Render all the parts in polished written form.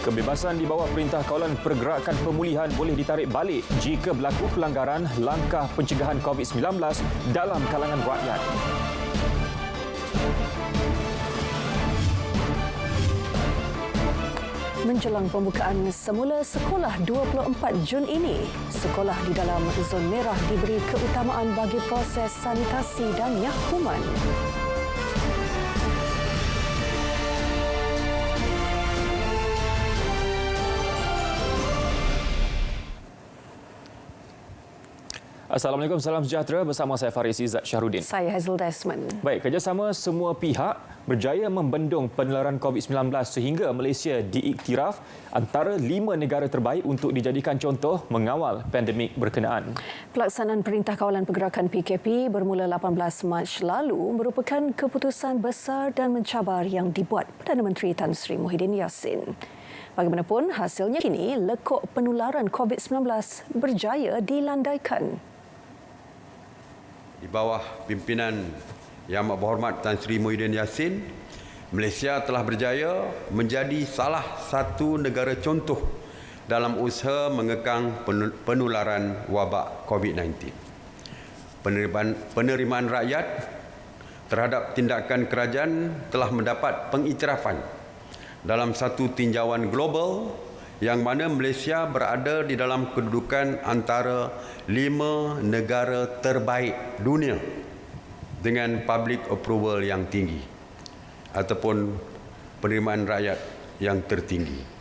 Kebebasan di bawah Perintah Kawalan Pergerakan Pemulihan boleh ditarik balik jika berlaku pelanggaran langkah pencegahan COVID-19 dalam kalangan rakyat. Menjelang pembukaan semula sekolah 24 Jun ini, sekolah di dalam zon merah diberi keutamaan bagi proses sanitasi dan nyakuman. Assalamualaikum, salam sejahtera, bersama saya Faris Izzat Syahrudin. Saya Hazel Desmond. Baik, kerjasama semua pihak berjaya membendung penularan COVID-19 sehingga Malaysia diiktiraf antara 5 negara terbaik untuk dijadikan contoh mengawal pandemik berkenaan. Pelaksanaan Perintah Kawalan Pergerakan PKP bermula 18 Mac lalu merupakan keputusan besar dan mencabar yang dibuat Perdana Menteri Tan Sri Muhyiddin Yassin. Bagaimanapun, hasilnya kini lekuk penularan COVID-19 berjaya dilandaikan. Di bawah pimpinan Yang Amat Berhormat Tan Sri Muhyiddin Yassin, Malaysia telah berjaya menjadi salah satu negara contoh dalam usaha mengekang penularan wabak COVID-19. Penerimaan rakyat terhadap tindakan kerajaan telah mendapat pengiktirafan dalam satu tinjauan global yang mana Malaysia berada di dalam kedudukan antara 5 negara terbaik dunia dengan public approval yang tinggi ataupun penerimaan rakyat yang tertinggi.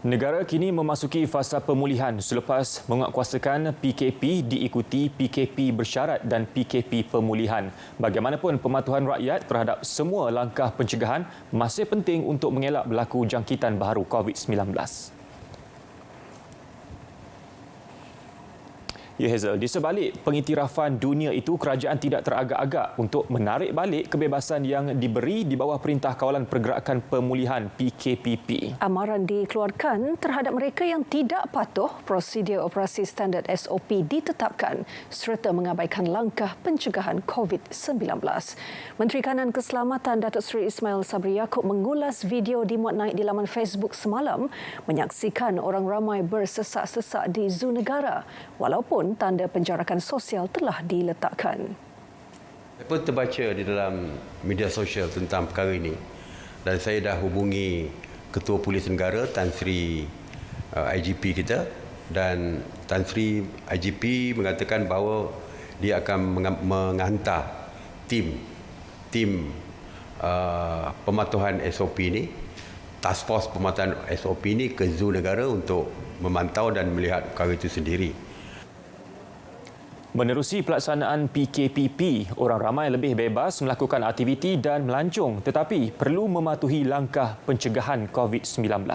Negara kini memasuki fasa pemulihan selepas menguatkuasakan PKP diikuti PKP bersyarat dan PKP pemulihan. Bagaimanapun, pematuhan rakyat terhadap semua langkah pencegahan masih penting untuk mengelak berlaku jangkitan baharu COVID-19. Ya, Hazel, di sebalik pengiktirafan dunia itu, kerajaan tidak teragak-agak untuk menarik balik kebebasan yang diberi di bawah Perintah Kawalan Pergerakan Pemulihan PKPP. Amaran dikeluarkan terhadap mereka yang tidak patuh prosedur operasi standard SOP ditetapkan serta mengabaikan langkah pencegahan COVID-19. Menteri Kanan Keselamatan Datuk Seri Ismail Sabri Yaakob mengulas video dimuat naik di laman Facebook semalam menyaksikan orang ramai bersesak-sesak di Zoo Negara walaupun tanda penjarakan sosial telah diletakkan. Saya pun terbaca di dalam media sosial tentang perkara ini dan saya dah hubungi Ketua Polis Negara Tan Sri IGP kita, dan Tan Sri IGP mengatakan bahawa dia akan menghantar tim pematuhan SOP ini, Task Force Pematuhan SOP ini ke Zoo Negara untuk memantau dan melihat perkara itu sendiri. Menerusi pelaksanaan PKPP, orang ramai lebih bebas melakukan aktiviti dan melancong tetapi perlu mematuhi langkah pencegahan COVID-19.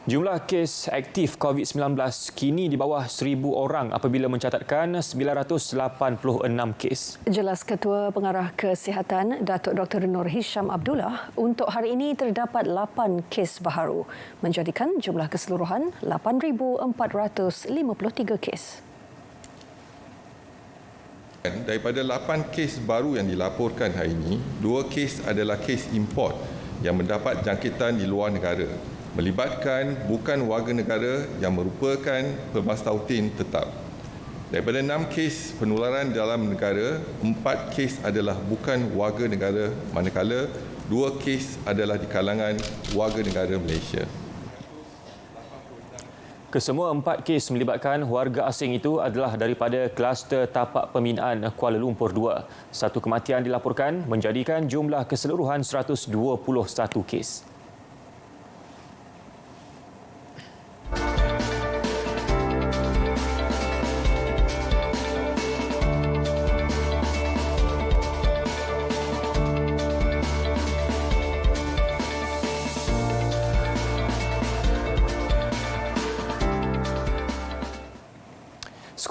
Jumlah kes aktif COVID-19 kini di bawah 1,000 orang apabila mencatatkan 986 kes. Jelas Ketua Pengarah Kesihatan Datuk Dr. Nur Hisham Abdullah, untuk hari ini terdapat 8 kes baharu, menjadikan jumlah keseluruhan 8,453 kes. Daripada 8 kes baru yang dilaporkan hari ini, 2 kes adalah kes import yang mendapat jangkitan di luar negara, melibatkan bukan warga negara yang merupakan pelepas tautin tetap. Daripada 6 kes penularan dalam negara, 4 kes adalah bukan warga negara, manakala 2 kes adalah di kalangan warga negara Malaysia. Kesemua 4 kes melibatkan warga asing itu adalah daripada kluster tapak pembinaan Kuala Lumpur 2. Satu kematian dilaporkan menjadikan jumlah keseluruhan 121 kes.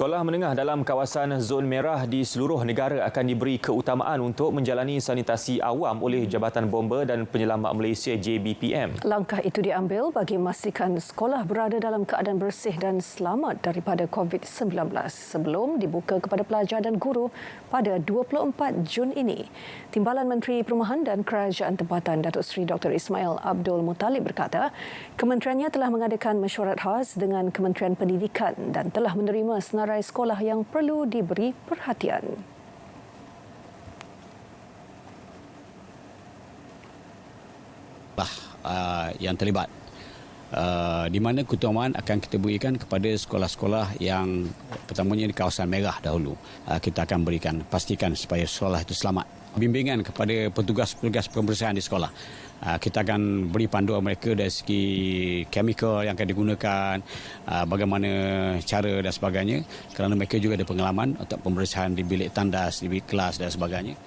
Sekolah menengah dalam kawasan zon merah di seluruh negara akan diberi keutamaan untuk menjalani sanitasi awam oleh Jabatan Bomba dan Penyelamat Malaysia JBPM. Langkah itu diambil bagi memastikan sekolah berada dalam keadaan bersih dan selamat daripada COVID-19 sebelum dibuka kepada pelajar dan guru pada 24 Jun ini. Timbalan Menteri Perumahan dan Kerajaan Tempatan Datuk Seri Dr. Ismail Abdul Muttalib berkata, kementeriannya telah mengadakan mesyuarat khas dengan Kementerian Pendidikan dan telah menerima senarai sekolah yang perlu diberi perhatian. Yang terlibat di mana keutamaan akan kita berikan kepada sekolah-sekolah yang pertamanya di kawasan merah dahulu. Kita akan berikan, pastikan supaya sekolah itu selamat. Bimbingan kepada petugas-petugas pembersihan di sekolah. Kita akan beri panduan mereka dari segi chemical yang akan digunakan, bagaimana cara dan sebagainya, kerana mereka juga ada pengalaman untuk pembersihan di bilik tandas, di bilik kelas dan sebagainya.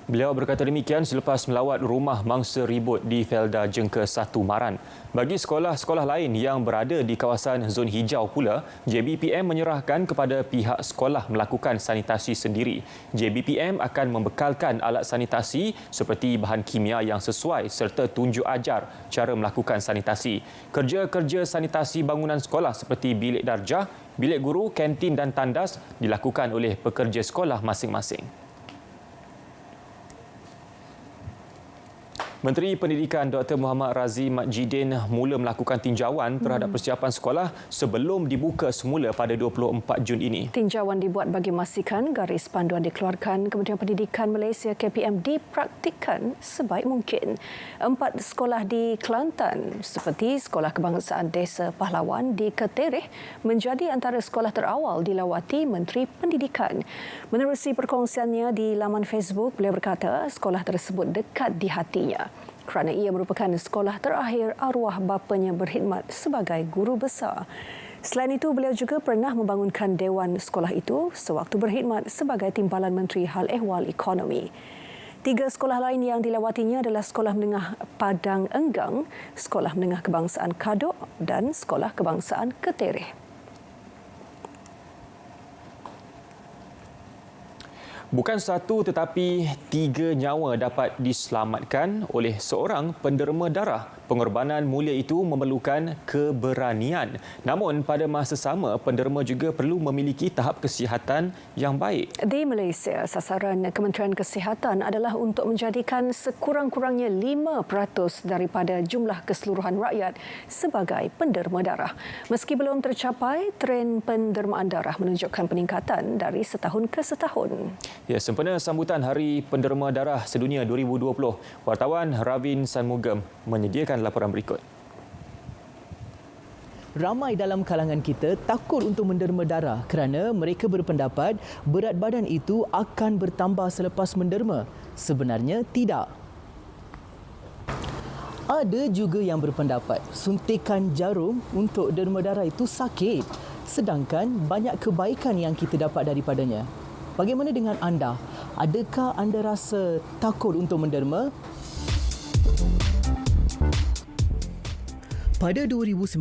Beliau berkata demikian selepas melawat rumah mangsa ribut di Felda Jengka 1 Maran. Bagi sekolah-sekolah lain yang berada di kawasan zon hijau pula, JBPM menyerahkan kepada pihak sekolah melakukan sanitasi sendiri. JBPM akan membekalkan alat sanitasi seperti bahan kimia yang sesuai serta tunjuk ajar cara melakukan sanitasi. Kerja-kerja sanitasi bangunan sekolah seperti bilik darjah, bilik guru, kantin dan tandas dilakukan oleh pekerja sekolah masing-masing. Menteri Pendidikan Dr. Muhammad Razzi Majidin mula melakukan tinjauan terhadap persiapan sekolah sebelum dibuka semula pada 24 Jun ini. Tinjauan dibuat bagi memastikan garis panduan dikeluarkan Kementerian Pendidikan Malaysia KPM dipraktikkan sebaik mungkin. 4 sekolah di Kelantan seperti Sekolah Kebangsaan Desa Pahlawan di Ketereh menjadi antara sekolah terawal dilawati Menteri Pendidikan. Menerusi perkongsiannya di laman Facebook, beliau berkata sekolah tersebut dekat di hatinya kerana ia merupakan sekolah terakhir arwah bapanya berkhidmat sebagai guru besar. Selain itu, beliau juga pernah membangunkan dewan sekolah itu sewaktu berkhidmat sebagai Timbalan Menteri Hal Ehwal Ekonomi. 3 sekolah lain yang dilawatinya adalah Sekolah Menengah Padang Enggang, Sekolah Menengah Kebangsaan Kadok dan Sekolah Kebangsaan Ketereh. Bukan satu tetapi 3 nyawa dapat diselamatkan oleh seorang penderma darah. Pengorbanan mulia itu memerlukan keberanian. Namun pada masa sama, penderma juga perlu memiliki tahap kesihatan yang baik. Di Malaysia, sasaran Kementerian Kesihatan adalah untuk menjadikan sekurang-kurangnya 5% daripada jumlah keseluruhan rakyat sebagai penderma darah. Meski belum tercapai, tren pendermaan darah menunjukkan peningkatan dari setahun ke setahun. Ya, sempena sambutan Hari Penderma Darah Sedunia 2020, wartawan Ravin Sanmugam menyediakan laporan berikut. Ramai dalam kalangan kita takut untuk menderma darah kerana mereka berpendapat berat badan itu akan bertambah selepas menderma. Sebenarnya tidak. Ada juga yang berpendapat suntikan jarum untuk derma darah itu sakit, sedangkan banyak kebaikan yang kita dapat daripadanya. Bagaimana dengan anda? Adakah anda rasa takut untuk menderma? Pada 2019,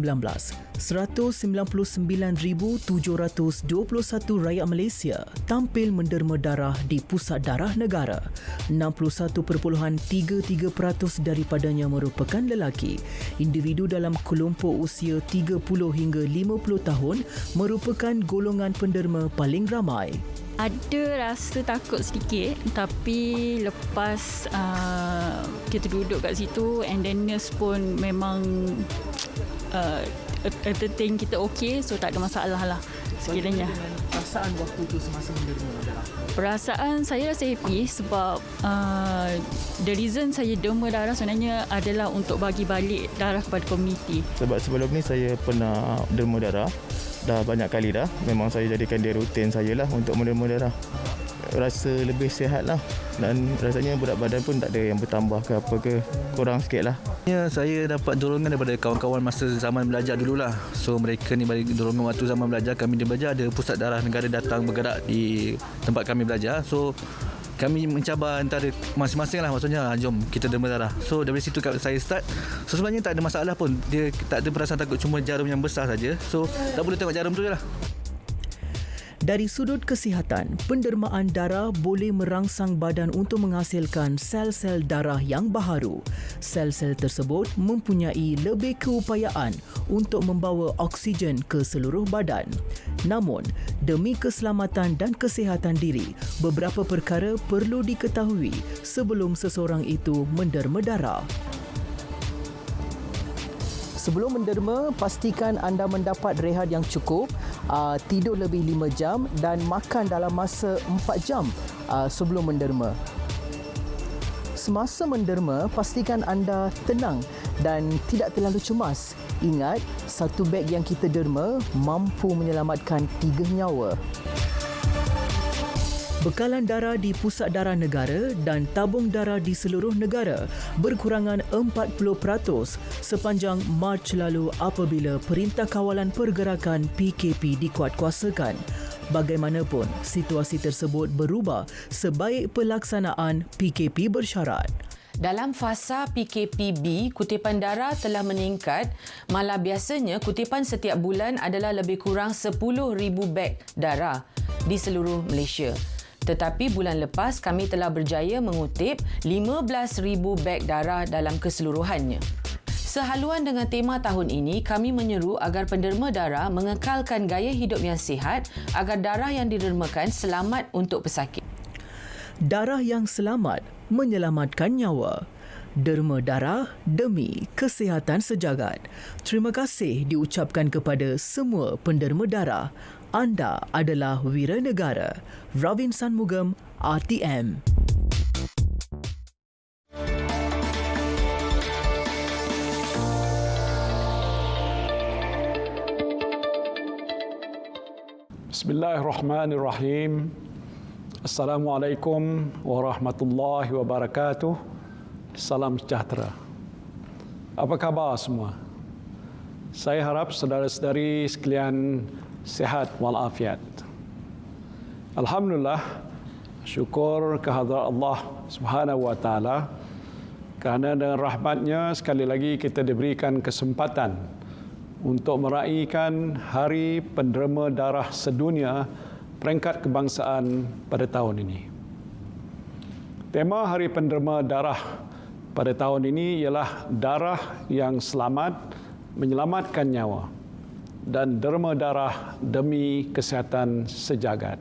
199,721 rakyat Malaysia tampil menderma darah di pusat darah negara. 61.33% daripadanya merupakan lelaki. Individu dalam kelompok usia 30 hingga 50 tahun merupakan golongan penderma paling ramai. Ada rasa takut sedikit, tapi lepas kita duduk kat situ and then nurse pun memang entertain kita okey, so tak ada masalah lah sekiranya. Perasaan waktu itu semasa menderma darah? Perasaan saya rasa happy sebab the reason saya derma darah sebenarnya adalah untuk bagi balik darah kepada komuniti. Sebab sebelum ni saya pernah derma darah. Dah banyak kali dah. Memang saya jadikan dia rutin saya lah untuk menderma darah. Rasa lebih sihat lah. Dan rasanya berat badan pun tak ada yang bertambah ke apa ke. Kurang sikit lah. Ya, saya dapat dorongan daripada kawan-kawan masa zaman belajar dululah. So mereka ni bagi dorongan waktu zaman belajar. Kami dia belajar, ada pusat darah negara datang bergerak di tempat kami belajar. So kami mencabar antara masing-masing lah, maksudnya jom kita derma darah. So dari situ saya start. So sebenarnya tak ada masalah pun, dia tak ada perasaan takut, cuma jarum yang besar saja. So tak boleh tengok jarum tu je lah. Dari sudut kesihatan, pendermaan darah boleh merangsang badan untuk menghasilkan sel-sel darah yang baharu. Sel-sel tersebut mempunyai lebih keupayaan untuk membawa oksigen ke seluruh badan. Namun, demi keselamatan dan kesihatan diri, beberapa perkara perlu diketahui sebelum seseorang itu menderma darah. Sebelum menderma, pastikan anda mendapat rehat yang cukup, tidur lebih 5 jam dan makan dalam masa 4 jam sebelum menderma. Semasa menderma, pastikan anda tenang dan tidak terlalu cemas. Ingat, satu beg yang kita derma mampu menyelamatkan 3 nyawa. Bekalan darah di pusat darah negara dan tabung darah di seluruh negara berkurangan 40% sepanjang Mac lalu apabila Perintah Kawalan Pergerakan PKP dikuatkuasakan. Bagaimanapun, situasi tersebut berubah sebaik pelaksanaan PKP bersyarat. Dalam fasa PKPB, kutipan darah telah meningkat, malah biasanya kutipan setiap bulan adalah lebih kurang 10,000 beg darah di seluruh Malaysia. Tetapi bulan lepas kami telah berjaya mengutip 15,000 beg darah dalam keseluruhannya. Sehaluan dengan tema tahun ini, kami menyeru agar penderma darah mengekalkan gaya hidup yang sihat agar darah yang didermakan selamat untuk pesakit. Darah yang selamat menyelamatkan nyawa. Derma darah demi kesihatan sejagat. Terima kasih diucapkan kepada semua penderma darah. Anda adalah wira negara. Ravin Sanmugam, RTM. Bismillahirrahmanirrahim. Assalamualaikum warahmatullahi wabarakatuh. Salam sejahtera. Apa khabar semua? Saya harap saudara-saudari sekalian sihat walafiat. Alhamdulillah, syukur kehadrat Allah Subhanahu wa taala kerana dengan rahmatnya sekali lagi kita diberikan kesempatan untuk meraihkan Hari Penderma Darah Sedunia peringkat kebangsaan pada tahun ini. Tema Hari Penderma Darah pada tahun ini ialah darah yang selamat menyelamatkan nyawa dan derma darah demi kesihatan sejagat.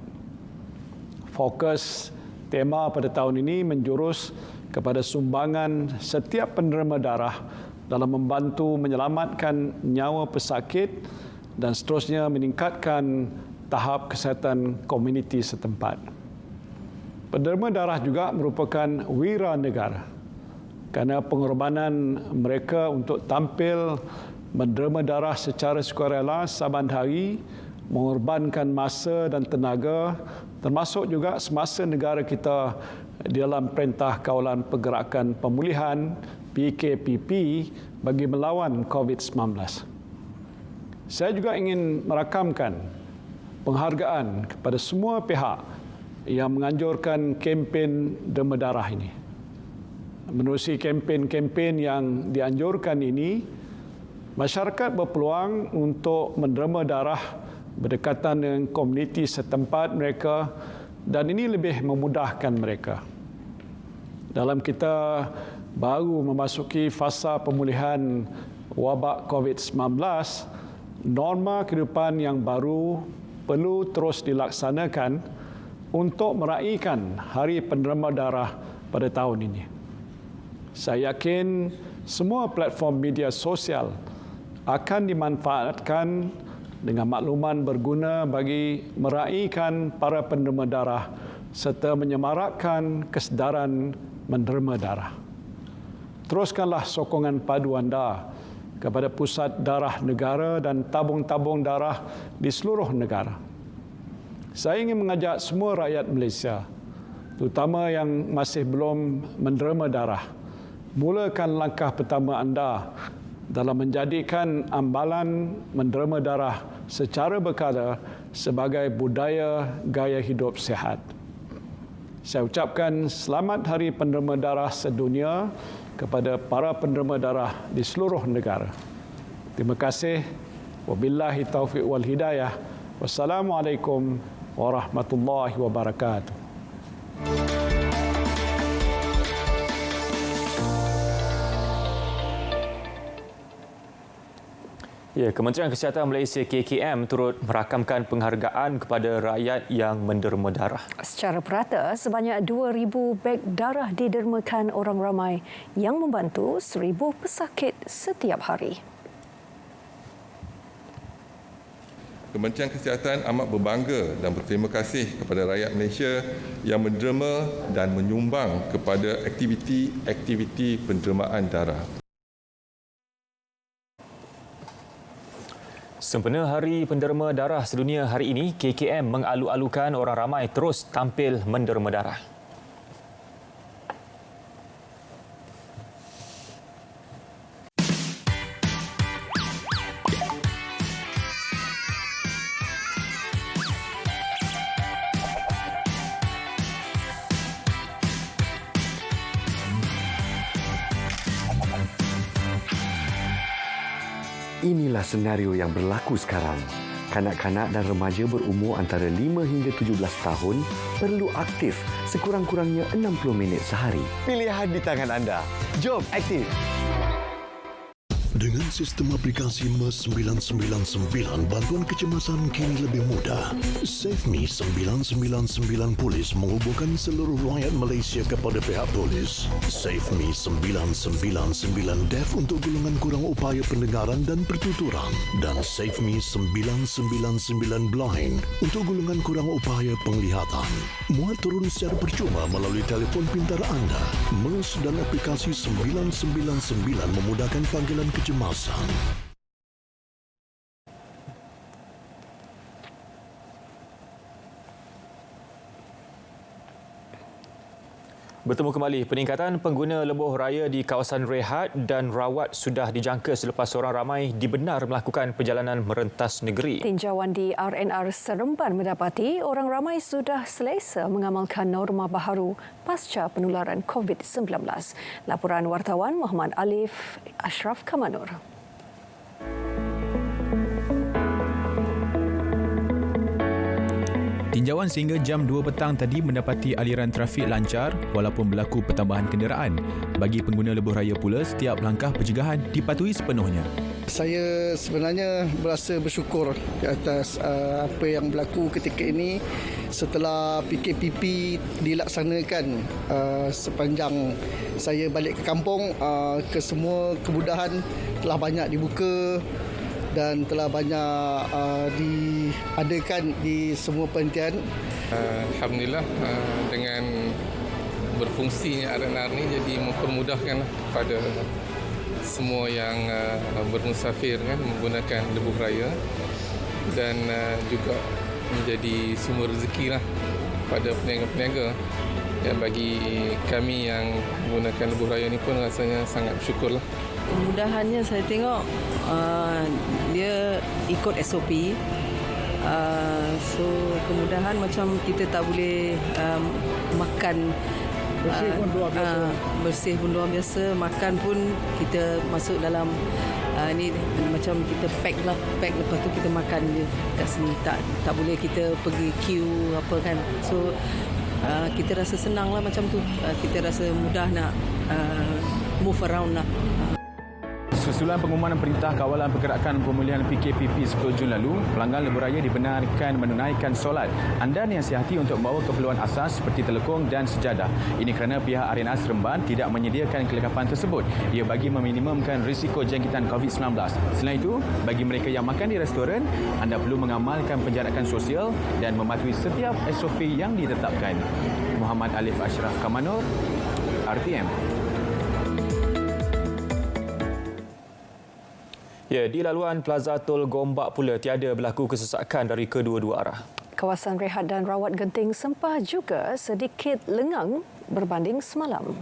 Fokus tema pada tahun ini menjurus kepada sumbangan setiap penderma darah dalam membantu menyelamatkan nyawa pesakit dan seterusnya meningkatkan tahap kesihatan komuniti setempat. Penderma darah juga merupakan wira negara kerana pengorbanan mereka untuk tampil menderma darah secara sukarela saban hari, mengorbankan masa dan tenaga, termasuk juga semasa negara kita di dalam Perintah Kawalan Pergerakan Pemulihan PKPP bagi melawan COVID-19. Saya juga ingin merakamkan penghargaan kepada semua pihak yang menganjurkan kempen derma darah ini. Menerusi kempen-kempen yang dianjurkan ini, masyarakat berpeluang untuk menderma darah berdekatan dengan komuniti setempat mereka dan ini lebih memudahkan mereka. Dalam kita baru memasuki fasa pemulihan wabak COVID-19, norma kehidupan yang baru perlu terus dilaksanakan untuk meraihkan Hari Penderma Darah pada tahun ini. Saya yakin semua platform media sosial akan dimanfaatkan dengan makluman berguna bagi meraihkan para penderma darah serta menyemarakkan kesedaran menderma darah. Teruskanlah sokongan padu anda kepada pusat darah negara dan tabung-tabung darah di seluruh negara. Saya ingin mengajak semua rakyat Malaysia, terutama yang masih belum menderma darah, mulakan langkah pertama anda dalam menjadikan ambalan menderma darah secara berkala sebagai budaya gaya hidup sihat. Saya ucapkan selamat Hari Penderma Darah sedunia kepada para penderma darah di seluruh negara. Terima kasih. Wabillahi taufiq wal hidayah. Wassalamualaikum warahmatullahi wabarakatuh. Ya, Kementerian Kesihatan Malaysia KKM turut merakamkan penghargaan kepada rakyat yang menderma darah. Secara purata, sebanyak 2,000 beg darah didermakan orang ramai yang membantu 1,000 pesakit setiap hari. Kementerian Kesihatan amat berbangga dan berterima kasih kepada rakyat Malaysia yang menderma dan menyumbang kepada aktiviti pendermaan darah. Sempena Hari Penderma Darah Sedunia hari ini, KKM mengalu-alukan orang ramai terus tampil menderma darah. Inilah senario yang berlaku sekarang. Kanak-kanak dan remaja berumur antara 5 hingga 17 tahun perlu aktif sekurang-kurangnya 60 minit sehari. Pilihan di tangan anda. Jom aktif! Dengan sistem aplikasi MES 999, bantuan kecemasan kini lebih mudah. SafeMe 999 Polis menghubungkan seluruh rakyat Malaysia kepada pihak polis. SafeMe 999 Deaf untuk golongan kurang upaya pendengaran dan pertuturan. Dan SafeMe 999 Blind untuk golongan kurang upaya penglihatan. Muat turun secara percuma melalui telefon pintar anda. MES dan aplikasi 999 memudahkan panggilan kecemasan. Bertemu kembali, peningkatan pengguna lebuh raya di kawasan rehat dan rawat sudah dijangka selepas orang ramai dibenar melakukan perjalanan merentas negeri. Tinjauan di RNR Seremban mendapati orang ramai sudah selesa mengamalkan norma baharu pasca penularan COVID-19. Laporan wartawan Muhammad Alif Ashraf Kamanur. Tinjauan sehingga jam 2 petang tadi mendapati aliran trafik lancar walaupun berlaku pertambahan kenderaan. Bagi pengguna lebuh raya pula, setiap langkah pencegahan dipatuhi sepenuhnya. Saya sebenarnya berasa bersyukur di atas apa yang berlaku ketika ini setelah PKPP dilaksanakan. Sepanjang saya balik ke kampung, kesemua kemudahan telah banyak dibuka dan telah banyak diadakan di semua penghentian. Alhamdulillah, dengan berfungsinya RNR ni jadi mempermudahkan pada semua yang bermusafir kan, menggunakan lebuh raya dan juga menjadi sumber rezeki lah pada peniaga-peniaga. Dan bagi kami yang menggunakan lebuh raya ni pun rasanya sangat bersyukurlah. Kemudahannya saya tengok dia ikut SOP. So kemudahan macam kita tak boleh makan bersih pun luar biasa. Bersih pun luar biasa, makan pun kita masuk dalam ni macam kita pack lepas tu kita makan je kat sini. Tak boleh kita pergi queue apa kan. So kita rasa senang lah macam tu. Kita rasa mudah nak move around lah. Susulan pengumuman Perintah Kawalan Pergerakan Pemulihan PKPP 10 Jun lalu, pelanggan lebuh raya dibenarkan menunaikan solat. Anda dihasihati untuk membawa keperluan asas seperti telekung dan sejadah. Ini kerana pihak RNR Seremban tidak menyediakan kelengkapan tersebut. Ia bagi meminimumkan risiko jangkitan COVID-19. Selain itu, bagi mereka yang makan di restoran, anda perlu mengamalkan penjarakan sosial dan mematuhi setiap SOP yang ditetapkan. Muhammad Alif Ashraf Kamanur, RTM. Ya, di laluan Plaza Tol Gombak pula tiada berlaku kesesakan dari kedua-dua arah. Kawasan rehat dan rawat Genting Sempah juga sedikit lengang berbanding semalam.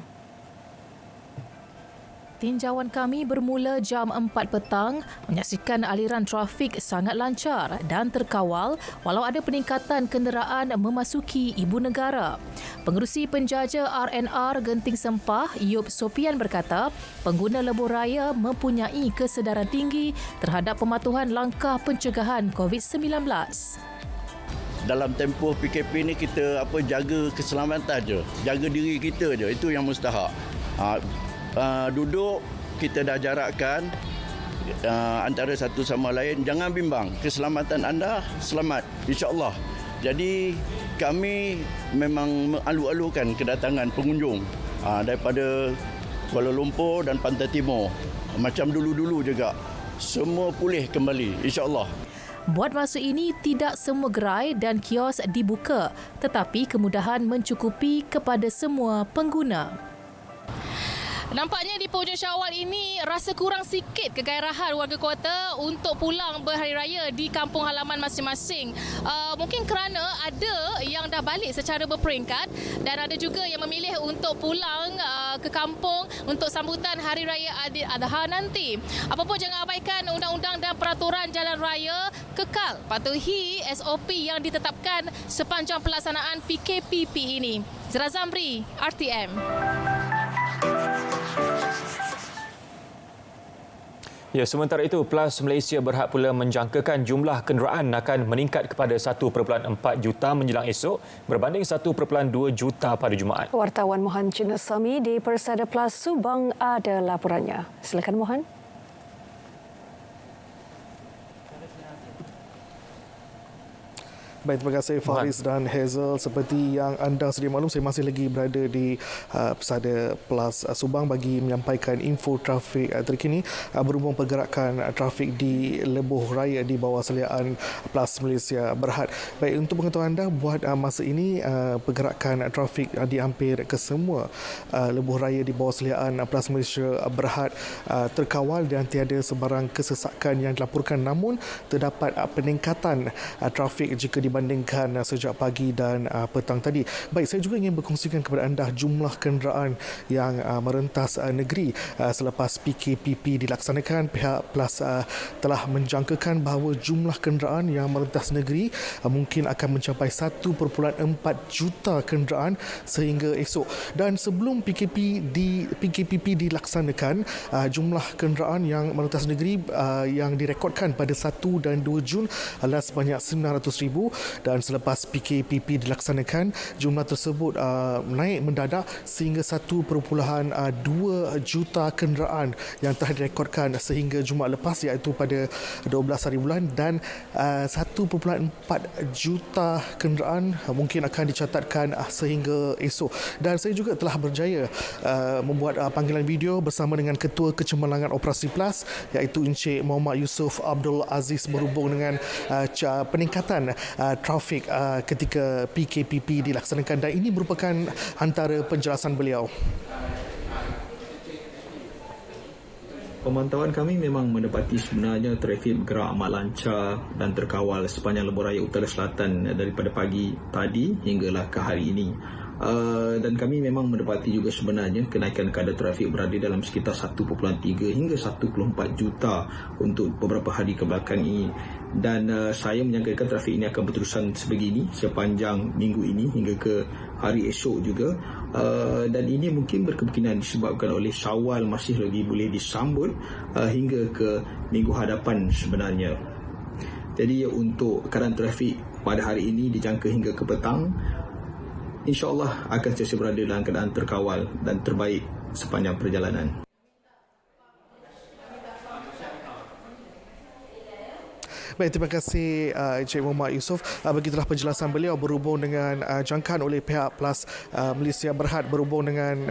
Tinjauan kami bermula jam 4 petang menyaksikan aliran trafik sangat lancar dan terkawal walau ada peningkatan kenderaan memasuki ibu negara. Pengerusi penjaja RNR Genting Sempah, Yop Sopian berkata, pengguna lebuh raya mempunyai kesedaran tinggi terhadap pematuhan langkah pencegahan COVID-19. Dalam tempoh PKP ni kita jaga keselamatan je, jaga diri kita je, itu yang mustahak. Duduk kita dah jarakkan antara satu sama lain, jangan bimbang, keselamatan anda selamat insya-Allah. Jadi kami memang mengalu-alukan kedatangan pengunjung daripada Kuala Lumpur dan Pantai Timur. Macam dulu-dulu juga, semua pulih kembali insya-Allah. Buat masa ini, tidak semua gerai dan kios dibuka, tetapi kemudahan mencukupi kepada semua pengguna. Nampaknya di penghujung Syawal ini rasa kurang sikit kegairahan warga kota untuk pulang berhari raya di kampung halaman masing-masing. Mungkin kerana ada yang dah balik secara berperingkat dan ada juga yang memilih untuk pulang ke kampung untuk sambutan Hari Raya Adha nanti. Apapun jangan abaikan undang-undang dan peraturan jalan raya, kekal patuhi SOP yang ditetapkan sepanjang pelaksanaan PKPP ini. Zara Zamri, RTM. Ya, sementara itu, PLAS Malaysia berhad pula menjangkakan jumlah kenderaan akan meningkat kepada 1.4 juta menjelang esok berbanding 1.2 juta pada Jumaat. Wartawan Mohan Chinnasamy di Persada PLAS Subang ada laporannya. Silakan Mohan. Baik, terima kasih Faris dan Hazel. Seperti yang anda sedia maklum, saya masih lagi berada di Persada PLAS Subang bagi menyampaikan info trafik terkini berhubung pergerakan trafik di lebuh raya di bawah seliaan PLAS Malaysia Berhad. Baik, untuk pengetahuan anda, buat masa ini pergerakan trafik di hampir kesemua lebuh raya di bawah seliaan PLAS Malaysia Berhad terkawal dan tiada sebarang kesesakan yang dilaporkan, namun terdapat peningkatan trafik jika dibandingkan sejak pagi dan petang tadi. Baik, saya juga ingin berkongsikan kepada anda jumlah kenderaan yang merentas negeri selepas PKPP dilaksanakan. Pihak PLAS telah menjangkakan bahawa jumlah kenderaan yang merentas negeri mungkin akan mencapai 1.4 juta kenderaan sehingga esok. Dan sebelum PKPP dilaksanakan, jumlah kenderaan yang merentas negeri yang direkodkan pada 1 dan 2 Jun adalah sebanyak 900,000 dan selepas PKPP dilaksanakan, jumlah tersebut naik mendadak sehingga 1.2 juta kenderaan yang telah direkodkan sehingga Jumaat lepas, iaitu pada 12 hari bulan, dan 1.4 juta kenderaan mungkin akan dicatatkan sehingga esok. Dan saya juga telah berjaya membuat panggilan video bersama dengan Ketua Kecemerlangan Operasi PLAS, iaitu Encik Muhammad Yusof Abdul Aziz, berhubung dengan peningkatan trafik ketika PKPP dilaksanakan, dan ini merupakan antara penjelasan beliau. Pemantauan kami memang mendapati sebenarnya trafik bergerak amat lancar dan terkawal sepanjang lebuh raya Utara Selatan daripada pagi tadi hinggalah ke hari ini. Dan kami memang mendapati juga sebenarnya kenaikan kadar trafik berada dalam sekitar 1.3 hingga 1.4 juta untuk beberapa hari kebelakang ini. Dan saya menyangkakan trafik ini akan berterusan sebegini sepanjang minggu ini hingga ke hari esok juga. Dan ini mungkin berkemungkinan disebabkan oleh Syawal masih lagi boleh disambut hingga ke minggu hadapan sebenarnya. Jadi untuk keadaan trafik pada hari ini dijangka hingga ke petang, InsyaAllah akan sentiasa berada dalam keadaan terkawal dan terbaik sepanjang perjalanan. Baik, terima kasih Encik Muhammad Yusof. Begitulah penjelasan beliau berhubung dengan jangkaan oleh pihak PLAS Malaysia Berhad berhubung dengan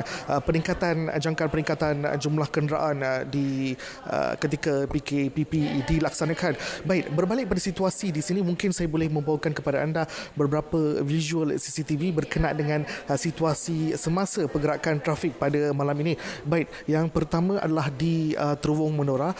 jangkaan peningkatan jumlah kenderaan di ketika PKPP dilaksanakan. Baik, berbalik pada situasi di sini, mungkin saya boleh membawakan kepada anda beberapa visual CCTV berkenaan dengan situasi semasa pergerakan trafik pada malam ini. Baik, yang pertama adalah di Terowong Menora.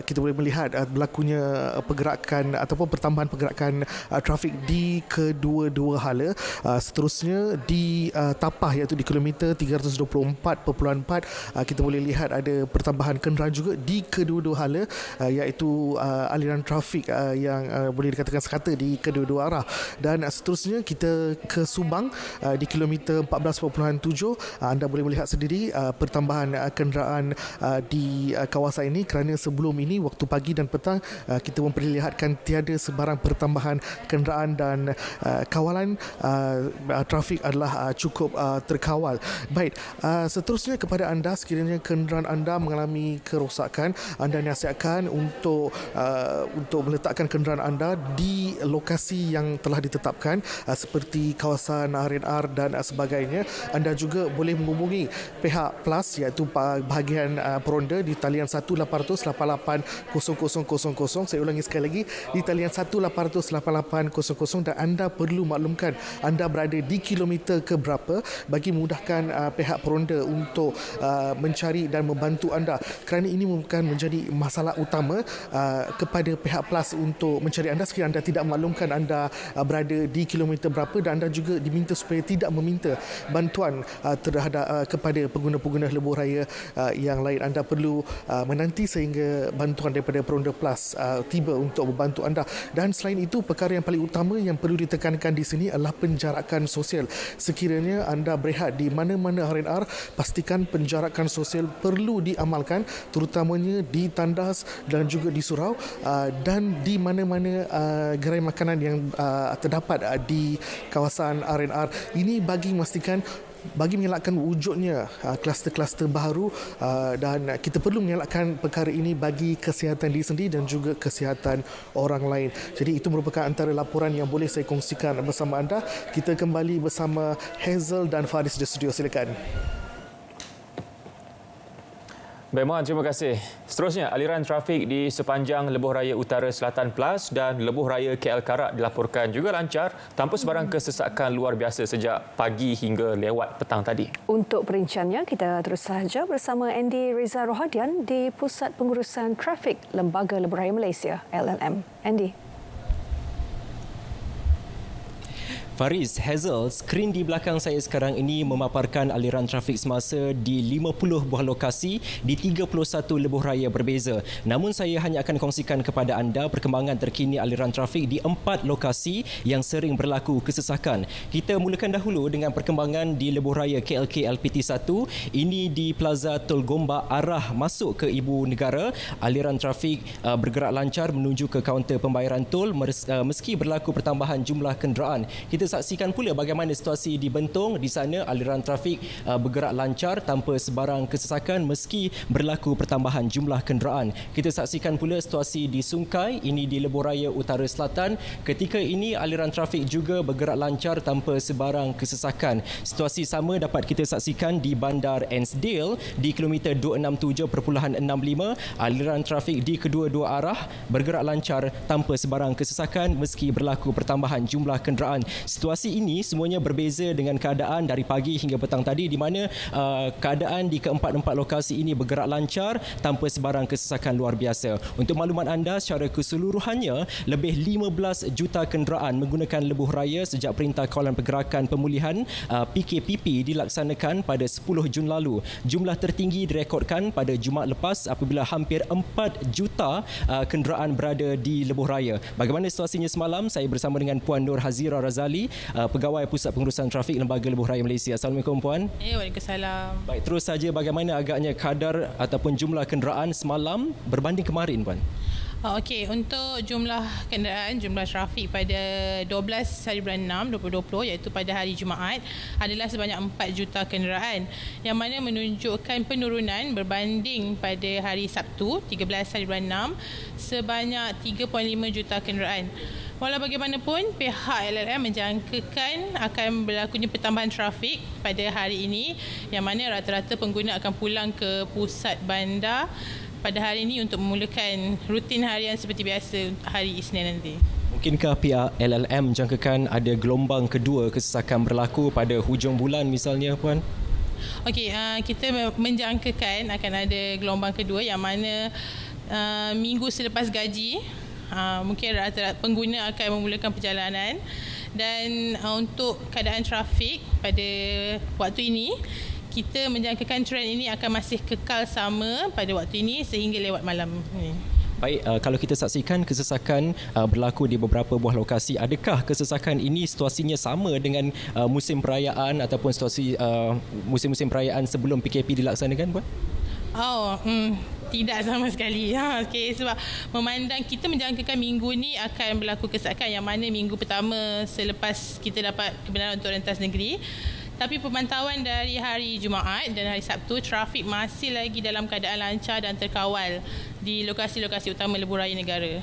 Kita boleh melihat berlakunya pergerakan pergerakan ataupun pertambahan pergerakan trafik di kedua-dua hala. Seterusnya di Tapah iaitu di kilometer 324.4 kita boleh lihat ada pertambahan kenderaan juga di kedua-dua hala iaitu aliran trafik yang boleh dikatakan sekata di kedua-dua arah. Dan seterusnya kita ke Subang di kilometer 14.7. Anda boleh melihat sendiri pertambahan kenderaan di kawasan ini kerana sebelum ini waktu pagi dan petang kita memperlihatkan tiada sebarang pertambahan kenderaan dan kawalan trafik adalah cukup terkawal. Baik, seterusnya kepada anda, sekiranya kenderaan anda mengalami kerosakan, anda nasihatkan untuk meletakkan kenderaan anda di lokasi yang telah ditetapkan seperti kawasan R&R dan sebagainya. Anda juga boleh menghubungi pihak PLAS iaitu bahagian peronda di talian 1-800-88-0000. Saya ulangi sekali lagi, di talian 1-800-88-00, dan anda perlu maklumkan anda berada di kilometer ke berapa bagi memudahkan pihak peronda untuk mencari dan membantu anda, kerana ini bukan menjadi masalah utama kepada pihak PLAS untuk mencari anda sekiranya anda tidak maklumkan anda berada di kilometer berapa, dan anda juga diminta supaya tidak meminta bantuan terhadap kepada pengguna-pengguna lebuh raya yang lain. Anda perlu menanti sehingga bantuan daripada Peronda Plus tiba untuk membantu anda. Dan selain itu, perkara yang paling utama yang perlu ditekankan di sini adalah penjarakan sosial. Sekiranya anda berehat di mana-mana R&R, pastikan penjarakan sosial perlu diamalkan, terutamanya di tandas dan juga di surau dan di mana-mana gerai makanan yang terdapat di kawasan R&R. Ini bagi memastikan, bagi mengelakkan wujudnya kluster-kluster baru, dan kita perlu mengelakkan perkara ini bagi kesihatan diri sendiri dan juga kesihatan orang lain. Jadi itu merupakan antara laporan yang boleh saya kongsikan bersama anda. Kita kembali bersama Hazel dan Faris di studio, silakan. Baik, Mohan, terima kasih. Seterusnya, aliran trafik di sepanjang Lebuh Raya Utara Selatan Plus dan Lebuh Raya KL Karak dilaporkan juga lancar tanpa sebarang kesesakan luar biasa sejak pagi hingga lewat petang tadi. Untuk perinciannya, kita terus sahaja bersama Andy Reza Rohadian di Pusat Pengurusan Trafik Lembaga Lebuh Raya Malaysia, LLM. Andy. Faris, Hazel, skrin di belakang saya sekarang ini memaparkan aliran trafik semasa di 50 buah lokasi di 31 lebuh raya berbeza. Namun saya hanya akan kongsikan kepada anda perkembangan terkini aliran trafik di 4 lokasi yang sering berlaku kesesakan. Kita mulakan dahulu dengan perkembangan di lebuh raya KLK LPT 1. Ini di Plaza Tol Gombak arah masuk ke Ibu Negara. Aliran trafik bergerak lancar menuju ke kaunter pembayaran tol meski berlaku pertambahan jumlah kenderaan. Kita saksikan pula bagaimana situasi di Bentong. Di sana aliran trafik bergerak lancar tanpa sebarang kesesakan meski berlaku pertambahan jumlah kenderaan. Kita saksikan pula situasi di Sungkai, ini di Lebuh Raya Utara Selatan. Ketika ini aliran trafik juga bergerak lancar tanpa sebarang kesesakan. Situasi sama dapat kita saksikan di Bandar Ansdale di kilometer 267.65. Aliran trafik di kedua-dua arah bergerak lancar tanpa sebarang kesesakan meski berlaku pertambahan jumlah kenderaan. Situasi ini semuanya berbeza dengan keadaan dari pagi hingga petang tadi, di mana keadaan di keempat-empat lokasi ini bergerak lancar tanpa sebarang kesesakan luar biasa. Untuk maklumat anda, secara keseluruhannya lebih 15 juta kenderaan menggunakan lebuh raya sejak Perintah Kawalan Pergerakan Pemulihan PKPP dilaksanakan pada 10 Jun lalu. Jumlah tertinggi direkodkan pada Jumaat lepas apabila hampir 4 juta kenderaan berada di lebuh raya. Bagaimana situasinya semalam? Saya bersama dengan Puan Nur Hazira Razali, Pegawai Pusat Pengurusan Trafik Lembaga Lebuh Raya Malaysia. Assalamualaikum Puan. Waalaikumsalam. Baik, terus saja bagaimana agaknya kadar ataupun jumlah kenderaan semalam berbanding kemarin, Puan? Okey, untuk jumlah kenderaan, jumlah trafik pada 12 hari bulan 6 2020 iaitu pada hari Jumaat adalah sebanyak 4 juta kenderaan, yang mana menunjukkan penurunan berbanding pada hari Sabtu 13 hari bulan 6 sebanyak 3.5 juta kenderaan. Walau bagaimanapun, pihak LLM menjangkakan akan berlakunya pertambahan trafik pada hari ini, yang mana rata-rata pengguna akan pulang ke pusat bandar pada hari ini untuk memulakan rutin harian seperti biasa hari Isnin nanti. Mungkinkah pihak LLM menjangkakan ada gelombang kedua kesesakan berlaku pada hujung bulan misalnya, Puan? Okey, kita menjangkakan akan ada gelombang kedua, yang mana minggu selepas gaji Mungkin pengguna akan memulakan perjalanan. Dan untuk keadaan trafik pada waktu ini, kita menjangkakan trend ini akan masih kekal sama pada waktu ini sehingga lewat malam ini. Baik, kalau kita saksikan kesesakan berlaku di beberapa buah lokasi, adakah kesesakan ini situasinya sama dengan musim perayaan ataupun situasi musim-musim perayaan sebelum PKP dilaksanakan, Puan? Tidak sama sekali. Sebab memandang kita menjangkakan minggu ni akan berlaku kesesakan, yang mana minggu pertama selepas kita dapat kebenaran untuk rentas negeri. Tapi pemantauan dari hari Jumaat dan hari Sabtu, trafik masih lagi dalam keadaan lancar dan terkawal di lokasi-lokasi utama lebuh raya negara.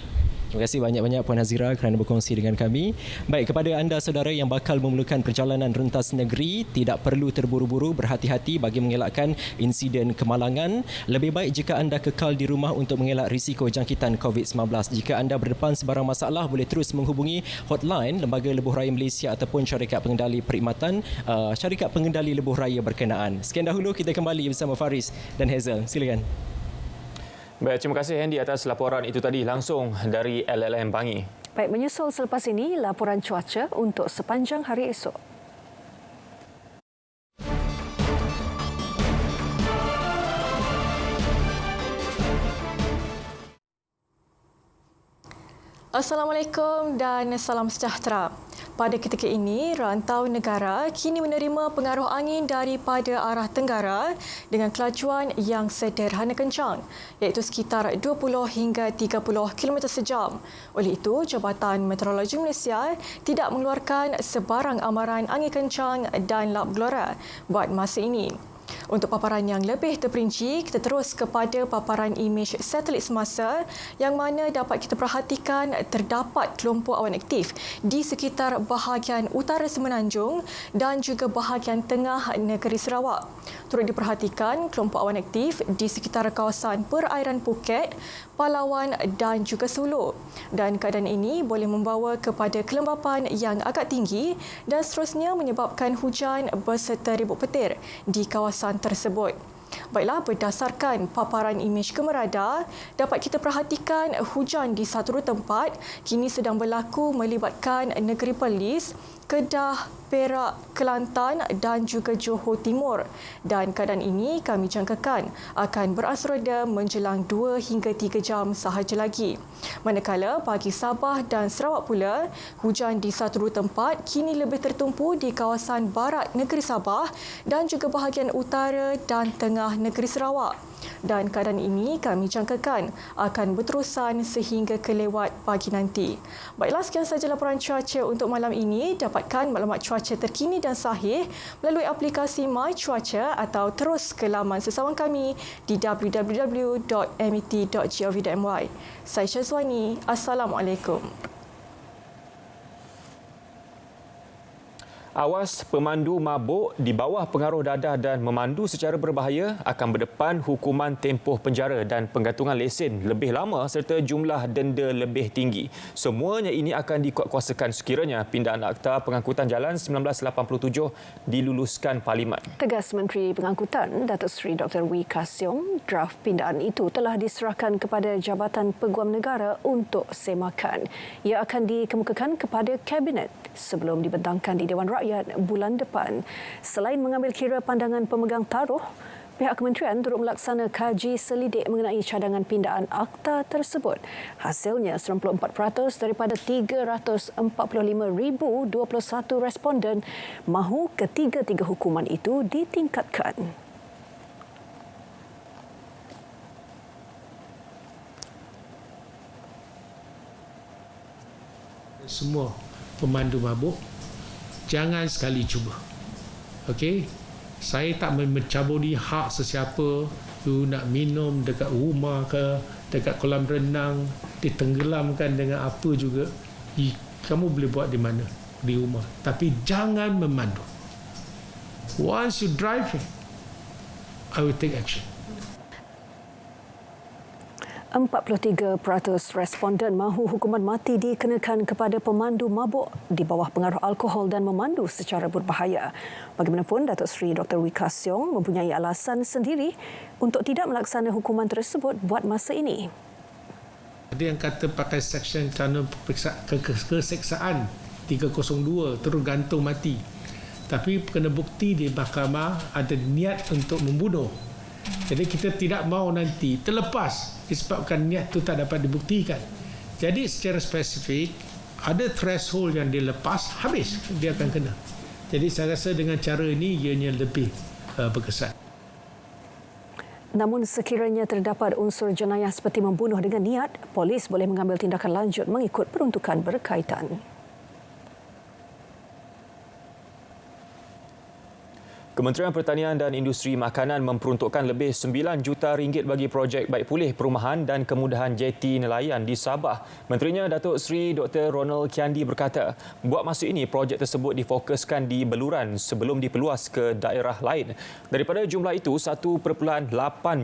Terima kasih banyak-banyak Puan Hazira kerana berkongsi dengan kami. Baik, kepada anda saudara yang bakal memulakan perjalanan rentas negeri, tidak perlu terburu-buru, berhati-hati bagi mengelakkan insiden kemalangan. Lebih baik jika anda kekal di rumah untuk mengelak risiko jangkitan COVID-19. Jika anda berdepan sebarang masalah, boleh terus menghubungi hotline Lembaga Lebuh Raya Malaysia ataupun syarikat pengendali perkhidmatan syarikat pengendali lebuh raya berkenaan. Sekian dahulu, kita kembali bersama Faris dan Hazel. Silakan. Baik, terima kasih Hendy atas laporan itu tadi langsung dari LLM Bangi. Baik, menyusul selepas ini laporan cuaca untuk sepanjang hari esok. Assalamualaikum dan salam sejahtera. Pada ketika ini, rantau negara kini menerima pengaruh angin daripada arah tenggara dengan kelajuan yang sederhana kencang, iaitu sekitar 20 hingga 30 km sejam. Oleh itu, Jabatan Meteorologi Malaysia tidak mengeluarkan sebarang amaran angin kencang dan lap gelora buat masa ini. Untuk paparan yang lebih terperinci, kita terus kepada paparan imej satelit semasa yang mana dapat kita perhatikan terdapat kelompok awan aktif di sekitar bahagian utara Semenanjung dan juga bahagian tengah negeri Sarawak. Turut diperhatikan kelompok awan aktif di sekitar kawasan perairan Phuket, Palawan dan juga Sulu. Dan keadaan ini boleh membawa kepada kelembapan yang agak tinggi dan seterusnya menyebabkan hujan berserta ribut petir di kawasan tersebut. Baiklah, berdasarkan paparan imej kemerada, dapat kita perhatikan hujan di satu tempat kini sedang berlaku melibatkan negeri Perlis, Kedah, Perak, Kelantan dan juga Johor Timur. Dan keadaan ini kami jangkakan akan beransur reda menjelang 2 hingga 3 jam sahaja lagi. Manakala bagi Sabah dan Sarawak pula, hujan di satu tempat kini lebih tertumpu di kawasan barat negeri Sabah dan juga bahagian utara dan tengah negeri Sarawak. Dan keadaan ini kami jangkakan akan berterusan sehingga kelewat pagi nanti. Baiklah, sekian sahaja laporan cuaca untuk malam ini. Dapatkan maklumat cuaca terkini dan sahih melalui aplikasi My Cuaca atau terus ke laman sesawang kami di www.met.gov.my. Saya Syazwani. Assalamualaikum. Awas pemandu mabuk di bawah pengaruh dadah dan memandu secara berbahaya akan berdepan hukuman tempoh penjara dan penggantungan lesen lebih lama serta jumlah denda lebih tinggi. Semuanya ini akan dikuatkuasakan sekiranya pindaan Akta Pengangkutan Jalan 1987 diluluskan Parlimen. Tegas Menteri Pengangkutan Datuk Seri Dr. Wee Ka Siong, draft pindaan itu telah diserahkan kepada Jabatan Peguam Negara untuk semakan. Ia akan dikemukakan kepada Kabinet sebelum dibentangkan di Dewan Rakyat bulan depan. Selain mengambil kira pandangan pemegang taruh, pihak kementerian turut melaksana kaji selidik mengenai cadangan pindaan akta tersebut. Hasilnya, 94% daripada 345,021 responden mahu ketiga-tiga hukuman itu ditingkatkan. Semua pemandu mabuk, jangan sekali cuba. Okey? Saya tak mencaburi hak sesiapa. You nak minum dekat rumah ke, dekat kolam renang, ditenggelamkan dengan apa juga, kamu boleh buat di mana? Di rumah. Tapi jangan memandu. Once you drive, I will take action. 43% responden mahu hukuman mati dikenakan kepada pemandu mabuk di bawah pengaruh alkohol dan memandu secara berbahaya. Bagaimanapun, Datuk Seri Dr. Wee Ka Siong mempunyai alasan sendiri untuk tidak melaksana hukuman tersebut buat masa ini. Ada yang kata pakai seksyen kerana keseksaan 302 terus gantung mati. Tapi kena bukti di mahkamah ada niat untuk membunuh. Jadi kita tidak mahu nanti terlepas disebabkan niat itu tak dapat dibuktikan. Jadi secara spesifik ada threshold yang dilepas, habis dia akan kena. Jadi saya rasa dengan cara ini ianya lebih berkesan. Namun sekiranya terdapat unsur jenayah seperti membunuh dengan niat, polis boleh mengambil tindakan lanjut mengikut peruntukan berkaitan. Kementerian Pertanian dan Industri Makanan memperuntukkan lebih 9 juta ringgit bagi projek baik pulih perumahan dan kemudahan jeti nelayan di Sabah. Menterinya Datuk Seri Dr. Ronald Kiandi berkata, buat masa ini projek tersebut difokuskan di Beluran sebelum diperluas ke daerah lain. Daripada jumlah itu, 1.8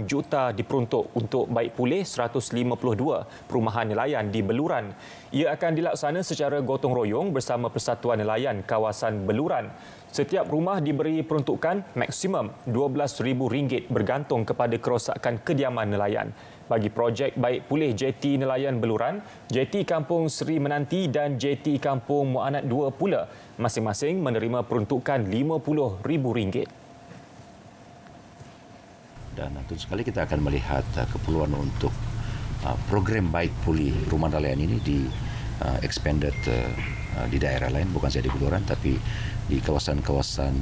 juta diperuntuk untuk baik pulih 152 perumahan nelayan di Beluran. Ia akan dilaksana secara gotong royong bersama Persatuan Nelayan Kawasan Beluran. Setiap rumah diberi peruntukan maksimum RM12,000 bergantung kepada kerosakan kediaman nelayan. Bagi projek baik pulih jeti nelayan Beluran, jeti Kampung Seri Menanti dan jeti Kampung Muanat 2 pula masing-masing menerima peruntukan RM50,000. Dan tentu sekali kita akan melihat keperluan untuk program baik pulih rumah nelayan ini di expanded di daerah lain, bukan saja di Beluran tapi di kawasan-kawasan